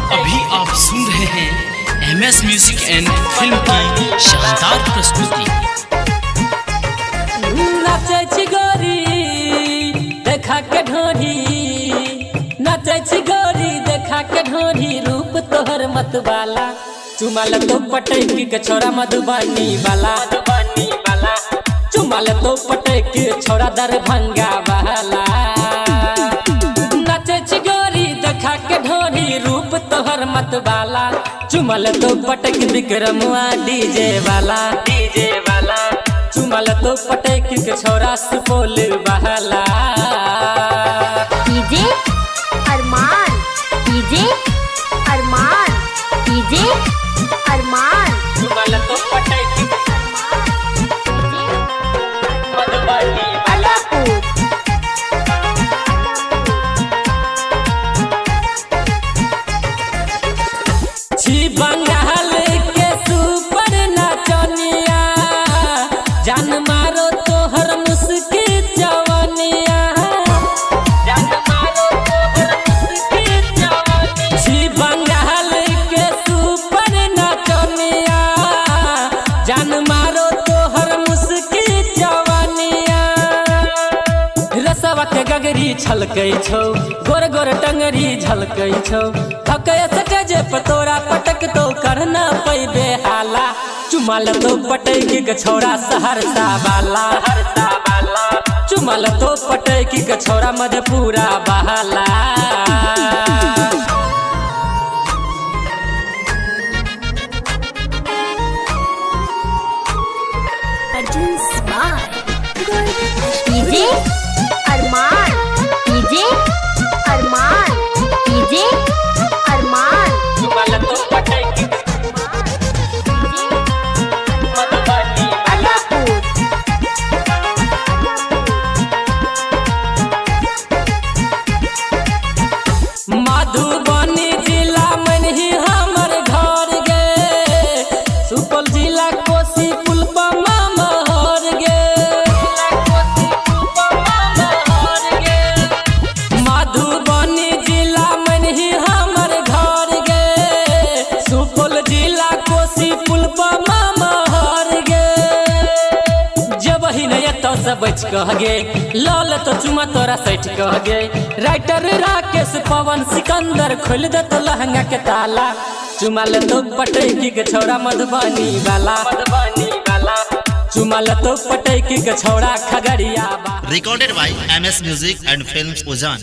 अभी आप सुन रहे हैं MS म्यूजिक एंड फिल्म की शानदार प्रस्तुति। नाचे छी गोरी देखा के ढोरी, नाचे छी गोरी देखा के ढोरी, रूप तोहर मत वाला चुमाल तो पटकी के छोरा मधुबनी वाला, चुमाल तो पटकी छोरा दरभंगा वाला। नाचे छी गोरी देखा के ढोरी, रूप तोहर मत वाला, चुमाल तो पटक विक्रमुआ डीजे वाला, चुमाल तो पटक के छोरा सुपौल वाला। डीजे अरमान, डीजे अरमान, डीजे अरमान, चुमाल तो पटक मधुबनी वाला। छी बंगाल के सुपर नाचनिया, जान मारो तोहर मुस्की जवानिया, जान मारो तोहर मुस्की जवानिया। छी बंगाल के सुपर नाचनिया, जान मारो तोहर मुस्की जवानिया। रसवा के गगरी छलकै छौ, गोर गोर टंगरी झलकै छौ, थकै सके जे पतोरा पटक तो करना पैबे हाला। चुमाल तो पटकी के छोरा सहरसा वाला, चुमाल तो पटकी के छोरा मधेपुरा वाला। डीजे अरमान, डीजे अरमान, डीजे अरमान, चुमाल तो पटकी मधुबनी वाला। मधुबनी जिला में ही हमर घर गे, सुपौल जिला कोसी पुलपमा महर गे, मधुबनी जिला में ही हमर घर गे, सुपौल जिला कोसी पुलपमा महर गे। जब ही नहीं तो सब बच कह गे, लाल तो चुमा तोरा सैठ कह गे, राइटर राकेश पवन सिकंदर खोल दे तो लहंगा के ताला। चुमाल तो पटकी के छोरा मधुबनी वाला, चुमाल तो पटकी के छोरा खगड़िया वाला। Recorded by MS Music and Films Ujjan।